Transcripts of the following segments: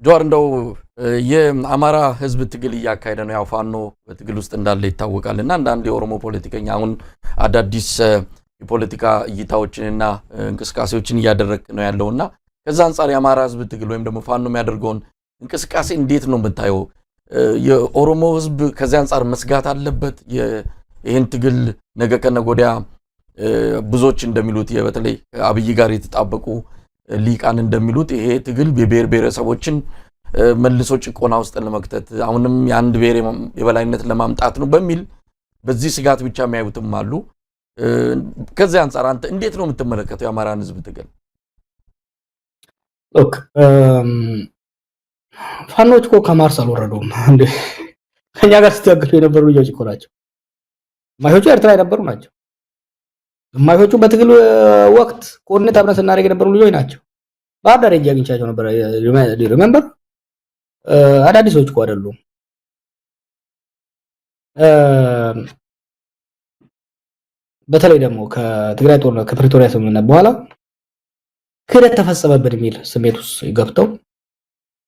ጆር እንደው የአማራ ህዝብ ትግል እያካሄደ ነው። ያው ፋኖ በትግል ውስጥ እንዳለ ይታወቃልና አንዳንድ የኦሮሞ ፖለቲከኛ አሁን አዳዲስ የፖለቲካ እይታዎችንና እንቅስቃሴዎችን እያደረገ ነው ያለውና ከዛ አንፃር የአማራ ህዝብ ትግል ወይም ደግሞ ፋኖ የሚያደርገውን እንቅስቃሴ እንዴት ነው የምታየው? የኦሮሞ ህዝብ ከዛ አንፃር መስጋት አለበት? ይሄን ትግል ነገ ከነጎዲያ ብዙዎች እንደሚሉት በተለይ አብይ ጋር የተጣበቁ ሊቃን እንደሚሉት ይሄ ትግል የብሔር ብሔረሰቦችን መልሶ ጭቆና ውስጥ ለመክተት አሁንም የአንድ ብሔር የበላይነት ለማምጣት ነው በሚል በዚህ ስጋት ብቻ የሚያዩትም አሉ። ከዚህ አንፃር አንተ እንዴት ነው የምትመለከተው የአማራን ህዝብ ትግል? ኦክ ፋኖች እኮ ከማርስ አልወረዱም እንዴ? ከኛ ጋር ሲታገሉ የነበሩ ልጆች እኮ ናቸው። ግማሾቹ ኤርትራ የነበሩ ናቸው። ግማሾቹ በትግል ወቅት ኮርኔት አብረን ስናደርግ የነበሩ ልጆች ናቸው። ባህር ዳር ሄጄ አግኝቻቸው ነበር። ሪሜምበር አዳዲሶች እኮ አይደሉም። በተለይ ደግሞ ከትግራይ ጦርነት ከፕሪቶሪያ ስምምነት በኋላ ክህደት ተፈጸመብን የሚል ስሜት ውስጥ ገብተው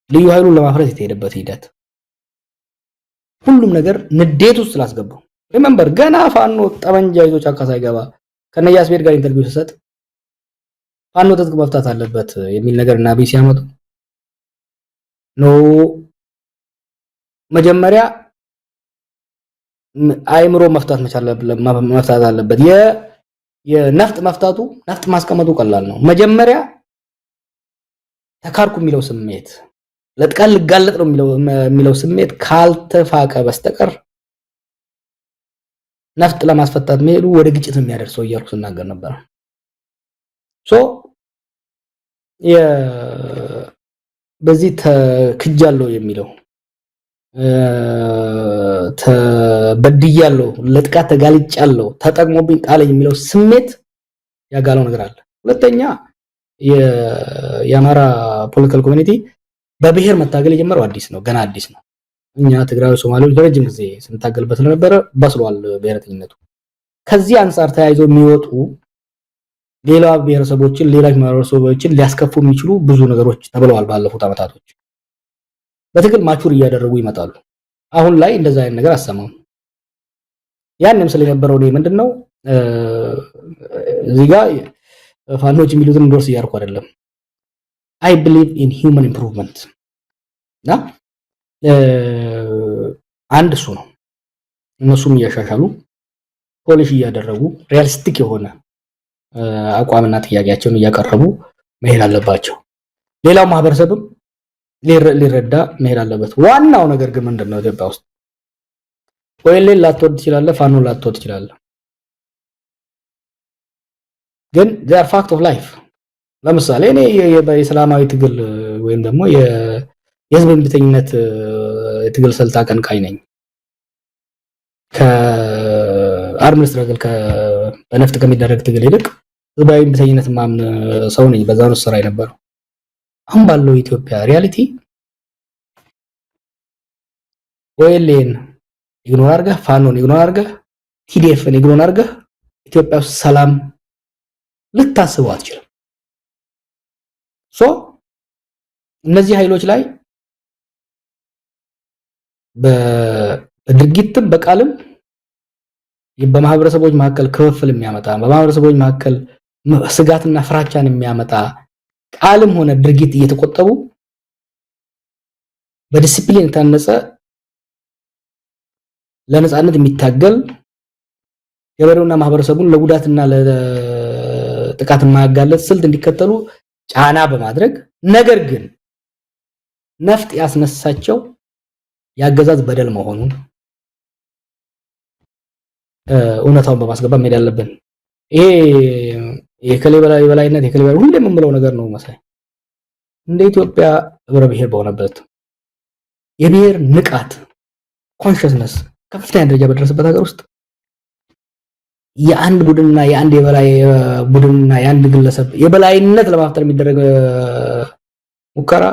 ልዩ ኃይሉን ለማፍረስ የተሄደበት ሂደት ሁሉም ነገር ንዴት ውስጥ ስላስገባው ሪሜምበር ገና ፋኖ ጠመንጃ ይዞ ጫካ ሳይገባ ከነያስ ቤት ጋር ኢንተርቪው ሲሰጥ ፋኖ ትጥቅ መፍታት አለበት የሚል ነገር እና ቢሲ ያመጡ ነው። መጀመሪያ አይምሮ መፍታት መፍታት አለበት። የነፍጥ መፍታቱ ነፍጥ ማስቀመጡ ቀላል ነው። መጀመሪያ ተካርኩ የሚለው ስሜት ለጥቃት ልጋለጥ ነው የሚለው ስሜት ካልተፋቀ በስተቀር ነፍጥ ለማስፈታት መሄዱ ወደ ግጭት የሚያደርሰው እያልኩ ስናገር ነበር። በዚህ ተክጃለሁ የሚለው ተበድያለሁ፣ ለጥቃት ተጋልጫለሁ፣ ተጠቅሞብኝ ጣለኝ የሚለው ስሜት ያጋለው ነገር አለ። ሁለተኛ የአማራ ፖለቲካል ኮሚኒቲ በብሔር መታገል የጀመረው አዲስ ነው፣ ገና አዲስ ነው። እኛ ትግራይ ሶማሌዎች ለረጅም ጊዜ ስንታገልበት ስለነበረ በስሏል ብሔረተኝነቱ። ከዚህ አንፃር ተያይዘው የሚወጡ ሌላ ብሔረሰቦችን ሌላ ማህበረሰቦችን ሊያስከፉ የሚችሉ ብዙ ነገሮች ተብለዋል ባለፉት አመታቶች። በትግል ማቹር እያደረጉ ይመጣሉ። አሁን ላይ እንደዛ አይነት ነገር አሰማም። ያንም ስለነበረው ነው ምንድነው እዚህ ጋር ፋኖች የሚሉትን እንደርስ እያርኩ አይደለም። I believe in human improvement እና አንድ እሱ ነው። እነሱም እያሻሻሉ ፖሊሽ እያደረጉ ሪያሊስቲክ የሆነ አቋምና ጥያቄያቸውን እያቀረቡ መሄድ አለባቸው። ሌላው ማህበረሰብም ሊረዳ መሄድ አለበት። ዋናው ነገር ግን ምንድነው ኢትዮጵያ ውስጥ ወይሌ ላትወድ ትችላለህ፣ ፋኖ ላትወድ ትችላለህ፣ ግን they are fact of life። ለምሳሌ እኔ የሰላማዊ ትግል ወይም ደግሞ የህዝብ እምቢተኝነት የትግል ስልት አቀንቃኝ ነኝ። ከአርምድ ስትራግል በነፍጥ ከሚደረግ ትግል ይልቅ ህዝባዊ እምቢተኝነት ማምን ሰው ነኝ። በዛ ነው ስራ የነበረው። አሁን ባለው ኢትዮጵያ ሪያሊቲ ወይሌን ኢግኖር አድርገህ ፋኖን ኢግኖር አድርገህ ቲዲኤፍን ኢግኖር አድርገህ ኢትዮጵያ ውስጥ ሰላም ልታስበው አትችልም። እነዚህ ኃይሎች ላይ በድርጊትም በቃልም በማህበረሰቦች መካከል ክፍፍል የሚያመጣ በማህበረሰቦች መካከል ስጋትና ፍራቻን የሚያመጣ ቃልም ሆነ ድርጊት እየተቆጠቡ በዲሲፕሊን የታነጸ ለነጻነት የሚታገል ገበሬውና ማህበረሰቡን ለጉዳትና ለጥቃት የማያጋለጥ ስልት እንዲከተሉ ጫና በማድረግ ነገር ግን ነፍጥ ያስነሳቸው ያገዛዝ በደል መሆኑን እውነታውን በማስገባት መሄድ ያለብን። ይሄ የከሌ በላይነት የከሌ ሁሌም የምንለው ነገር ነው መሳይ። እንደ ኢትዮጵያ ህብረ ብሔር በሆነበት የብሔር ንቃት ኮንሽስነስ ከፍተኛ ደረጃ በደረሰበት ሀገር ውስጥ የአንድ ቡድንና የአንድ የበላይ ቡድንና የአንድ ግለሰብ የበላይነት ለማፍጠር የሚደረግ ሙከራ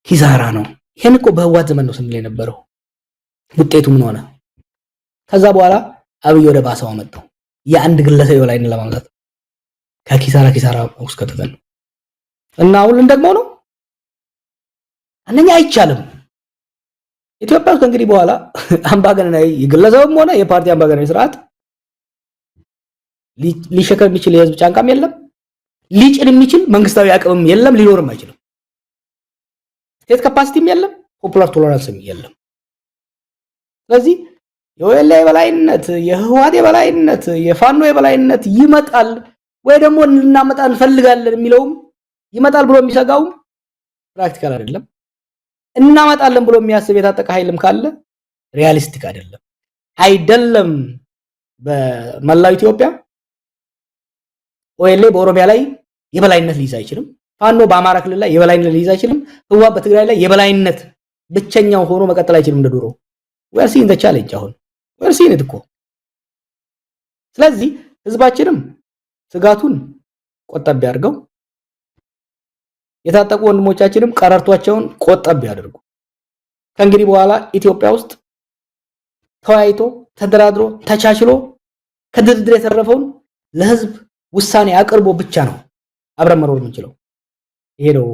ኪሳራ ነው። ይሄን እኮ በህዋት ዘመን ነው ስንል የነበረው። ውጤቱ ምን ሆነ? ከዛ በኋላ አብይ ወደ ባሰው አመጣው። የአንድ ግለሰብ የበላይነት ለማምጣት ከኪሳራ ውስጥ ከተተን እና አሁን ደግሞ ነው አንደኛ አይቻልም። ኢትዮጵያ ውስጥ እንግዲህ በኋላ አምባገነናዊ የግለሰብም ሆነ የፓርቲ አምባገነናዊ ስርዓት ሊሸከም የሚችል የህዝብ ጫንቃም የለም፣ ሊጭን የሚችል መንግስታዊ አቅምም የለም፣ ሊኖርም አይችልም። ስቴት ካፓሲቲም የለም፣ ፖፑላር ቶለራንስም የለም። ስለዚህ የወያኔ የበላይነት፣ የህወሓት የበላይነት፣ የፋኖ የበላይነት ይመጣል ወይ ደግሞ ልናመጣ እንፈልጋለን የሚለውም ይመጣል ብሎ የሚሰጋውም ፕራክቲካል አይደለም። እናመጣለን ብሎ የሚያስብ የታጠቀ ኃይልም ካለ ሪያሊስቲክ አይደለም። በመላው ኢትዮጵያ ወያኔ በኦሮሚያ ላይ የበላይነት ሊይዝ አይችልም። ፋኖ በአማራ ክልል ላይ የበላይነት ሊይዝ አይችልም። ህወሓት በትግራይ ላይ የበላይነት ብቸኛው ሆኖ መቀጠል አይችልም እንደ ድሮ። we're seeing the challenge አሁን we're seeing it እኮ። ስለዚህ ህዝባችንም ስጋቱን ቆጠብ ያድርገው፣ የታጠቁ ወንድሞቻችንም ቀረርቷቸውን ቆጠብ ያድርጉ። ከእንግዲህ በኋላ ኢትዮጵያ ውስጥ ተወያይቶ ተደራድሮ ተቻችሎ ከድርድር የተረፈውን ለህዝብ ውሳኔ አቅርቦ ብቻ ነው አብረን መኖር የምንችለው። ይሄ ነው